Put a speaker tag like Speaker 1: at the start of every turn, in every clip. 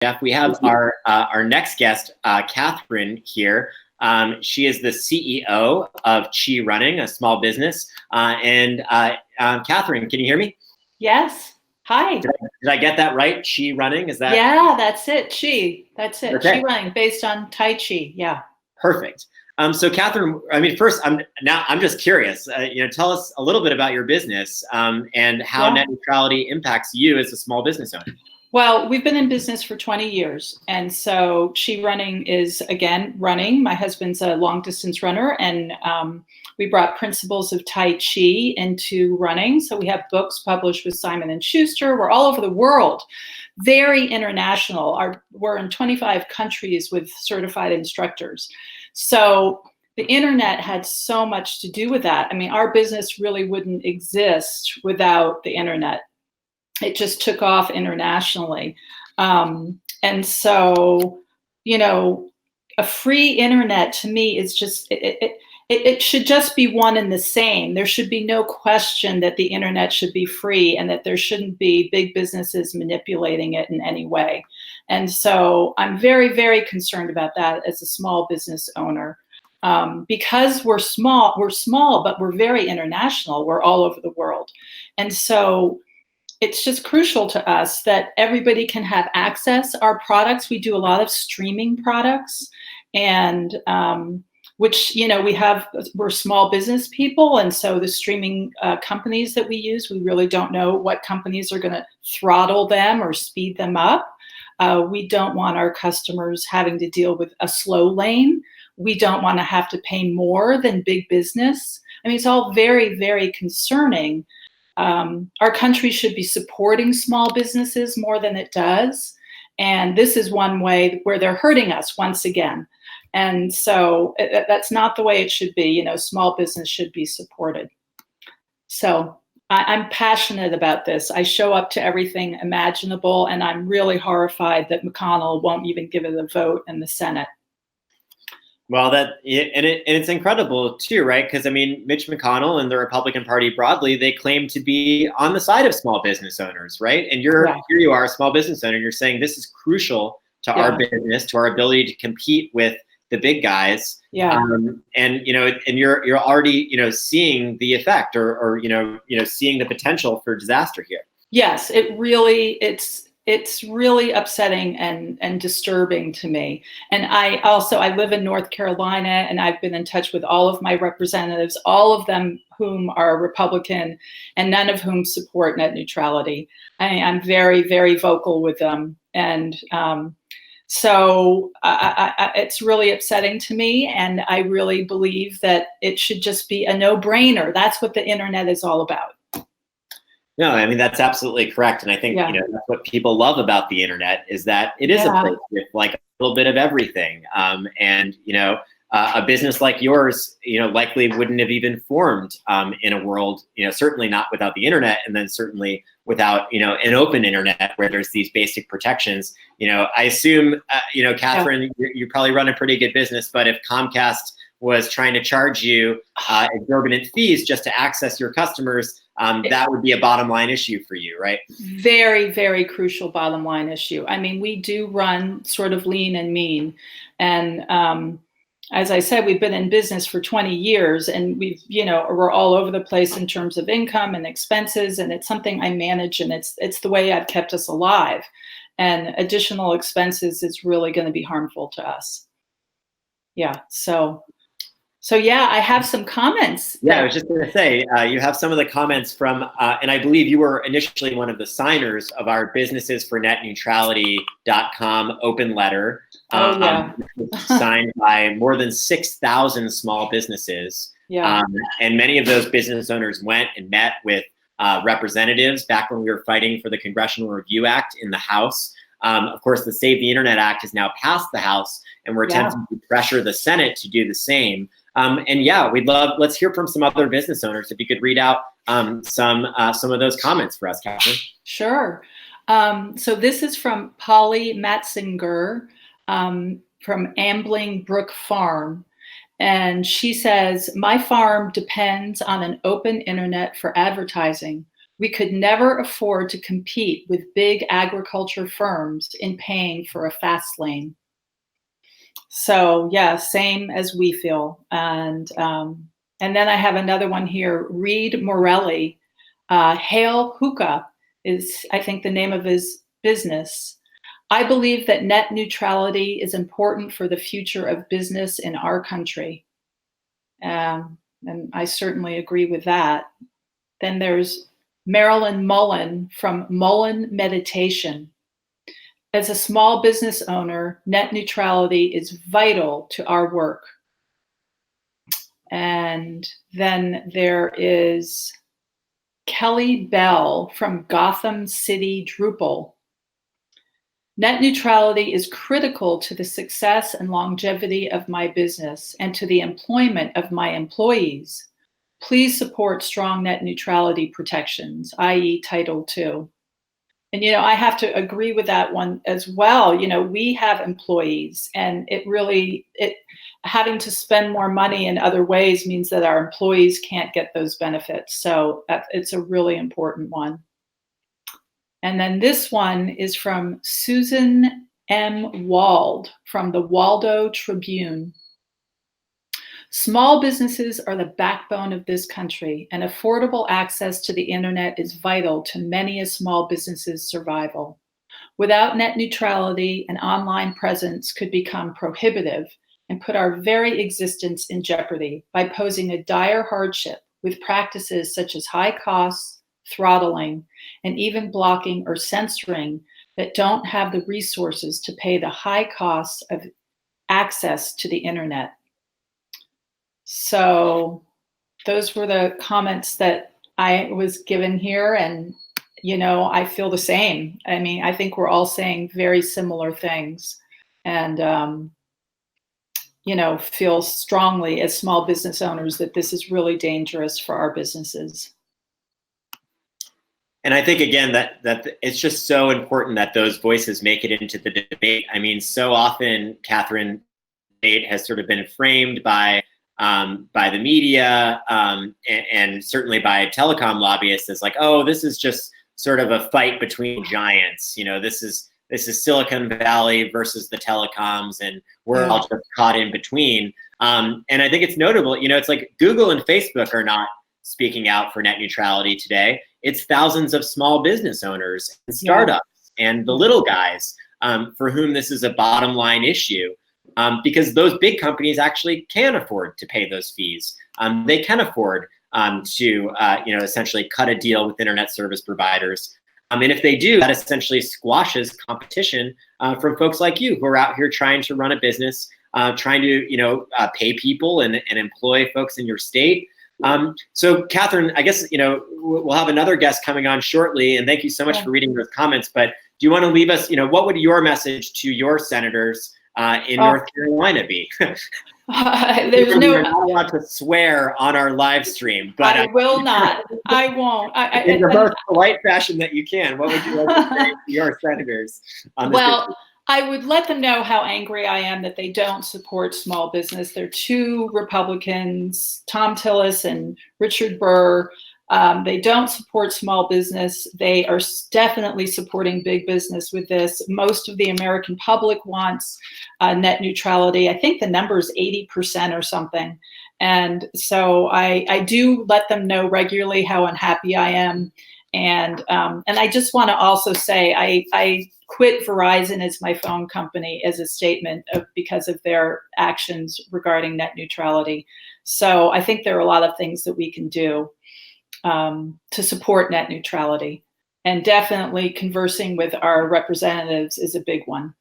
Speaker 1: Jeff. We have our next guest, Katherine here. She is the CEO of Chi Running, a small business. Katherine, can you hear me?
Speaker 2: Yes. Hi.
Speaker 1: Did I get that right? Chi Running, is that?
Speaker 2: Yeah, that's it. Chi. That's it.
Speaker 1: Okay.
Speaker 2: Chi Running, based on Tai Chi. Yeah.
Speaker 1: Perfect. So Katherine, I mean, first, I'm just curious. Tell us a little bit about your business and how net neutrality impacts you as a small business owner.
Speaker 2: Well, we've been in business for 20 years. And so Chi Running is, again, running. My husband's a long distance runner, and we brought principles of Tai Chi into running. So we have books published with Simon & Schuster. We're all over the world, very international. We're in 25 countries with certified instructors. So the internet had so much to do with that. I mean, our business really wouldn't exist without the internet. It just took off internationally. And so, a free internet to me is just, it should just be one and the same. There should be no question that the internet should be free and that there shouldn't be big businesses manipulating it in any way. And so I'm very, very concerned about that as a small business owner. Because we're small, but we're very international. We're all over the world. And so it's just crucial to us that everybody can have access. Our products, we do a lot of streaming products, and which, we're small business people. And so the streaming companies that we use, we really don't know what companies are going to throttle them or speed them up. We don't want our customers having to deal with a slow lane. We don't want to have to pay more than big business. I mean, it's all very, very concerning. Our country should be supporting small businesses more than it does. And this is one way where they're hurting us once again. And so that's not the way it should be. Small business should be supported. So I'm passionate about this. I show up to everything imaginable, and I'm really horrified that McConnell won't even give it a vote in the Senate.
Speaker 1: Well, it's incredible too, right? Because I mean, Mitch McConnell and the Republican Party broadly, they claim to be on the side of small business owners, right? And here you are, a small business owner, and you're saying this is crucial to our business, to our ability to compete with the big guys.
Speaker 2: Yeah.
Speaker 1: And you're already seeing the effect, or seeing the potential for disaster here.
Speaker 2: Yes, it's really upsetting and disturbing to me. And I live in North Carolina, and I've been in touch with all of my representatives, all of them whom are Republican, and none of whom support net neutrality. I'm very, very vocal with them. And so it's really upsetting to me. And I really believe that it should just be a no-brainer. That's what the internet is all about.
Speaker 1: No, I mean, that's absolutely correct. And I think, that's what people love about the internet, is that it is a place with like a little bit of everything. A business like yours, likely wouldn't have even formed in a world, certainly not without the internet, and then certainly without, an open internet where there's these basic protections. I assume, Katherine, you probably run a pretty good business, but if Comcast was trying to charge you exorbitant fees just to access your customers, that would be a bottom line issue for you, right?
Speaker 2: Very, very crucial bottom line issue. I mean, we do run sort of lean and mean. And as I said, we've been in business for 20 years, and we're all over the place in terms of income and expenses. And it's something I manage, and it's the way I've kept us alive. And additional expenses is really going to be harmful to us. Yeah. So yeah, I have some comments.
Speaker 1: Yeah, I was just going to say, you have some of the comments from, and I believe you were initially one of the signers of our businessesfornetneutrality.com open letter, signed by more than 6,000 small businesses.
Speaker 2: Yeah.
Speaker 1: And many of those business owners went and met with representatives back when we were fighting for the Congressional Review Act in the House. Of course, the Save the Internet Act has now passed the House, and we're attempting to pressure the Senate to do the same. Let's hear from some other business owners. If you could read out some of those comments for us, Katherine.
Speaker 2: Sure. So this is from Polly Matzinger from Ambling Brook Farm. And she says, my farm depends on an open internet for advertising. We could never afford to compete with big agriculture firms in paying for a fast lane. So yeah, same as we feel. And then I have another one here, Reed Morelli. Hail Hookah is, I think, the name of his business. I believe that net neutrality is important for the future of business in our country. And I certainly agree with that. Then there's Marilyn Mullen from Mullen Meditation. As a small business owner, net neutrality is vital to our work. And then there is Kelly Bell from Gotham City Drupal. Net neutrality is critical to the success and longevity of my business and to the employment of my employees. Please support strong net neutrality protections, i.e. Title II. And, I have to agree with that one as well. We have employees, and having to spend more money in other ways means that our employees can't get those benefits. So it's a really important one. And then this one is from Susan M. Wald from the Waldo Tribune. Small businesses are the backbone of this country, and affordable access to the internet is vital to many a small business's survival. Without net neutrality, an online presence could become prohibitive and put our very existence in jeopardy by posing a dire hardship with practices such as high costs, throttling, and even blocking or censoring that don't have the resources to pay the high costs of access to the internet. So those were the comments that I was given here, and I feel the same. I mean, I think we're all saying very similar things, and feel strongly as small business owners that this is really dangerous for our businesses.
Speaker 1: And I think, again, that it's just so important that those voices make it into the debate. I mean, so often, Katherine, debate has sort of been framed by the media and certainly by telecom lobbyists as like, oh, this is just sort of a fight between giants. This is Silicon Valley versus the telecoms, and we're all just caught in between. And I think it's notable, it's like Google and Facebook are not speaking out for net neutrality today. It's thousands of small business owners and startups and the little guys for whom this is a bottom line issue. Because those big companies actually can afford to pay those fees. They can afford to, essentially cut a deal with internet service providers. And if they do, that essentially squashes competition from folks like you who are out here trying to run a business, trying to, pay people and employ folks in your state. So Katherine, I guess, we'll have another guest coming on shortly, and thank you so much for reading those comments. But do you want to leave us, what would your message to your senators in North Carolina be?
Speaker 2: There's
Speaker 1: You're not allowed to swear on our live stream, but
Speaker 2: I will not. I won't.
Speaker 1: In the most polite fashion that you can, what would you like to say to your senators on this issue?
Speaker 2: I would let them know how angry I am that they don't support small business. There are two Republicans, Tom Tillis and Richard Burr. They don't support small business. They are definitely supporting big business with this. Most of the American public wants net neutrality. I think the number is 80% or something. And so I do let them know regularly how unhappy I am. And I just want to also say I quit Verizon as my phone company as a statement because of their actions regarding net neutrality. So I think there are a lot of things that we can do to support net neutrality, and definitely conversing with our representatives is a big one.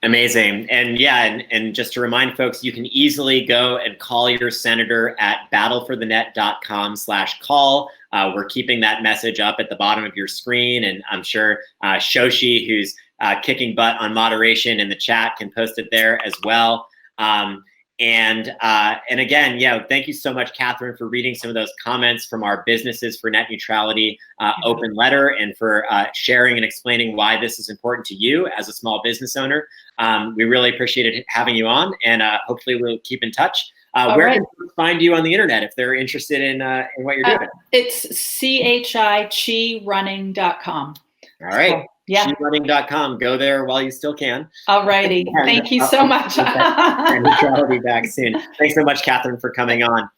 Speaker 1: Amazing. And and just to remind folks, you can easily go and call your senator at battleforthenet.com/call. We're keeping that message up at the bottom of your screen, and I'm sure Shoshi, who's kicking butt on moderation in the chat, can post it there as well. And again, thank you so much, Katherine, for reading some of those comments from our Businesses for Net Neutrality open letter, and for sharing and explaining why this is important to you as a small business owner. We really appreciated having you on, and hopefully we'll keep in touch. Where can people find you on the internet if they're interested in what you're doing?
Speaker 2: It's chirunning.com.
Speaker 1: All right.
Speaker 2: So, yeah.
Speaker 1: chirunning.com. Go there while you still can.
Speaker 2: All righty. Thank you so much.
Speaker 1: And neutrality back soon. Thanks so much, Katherine, for coming on.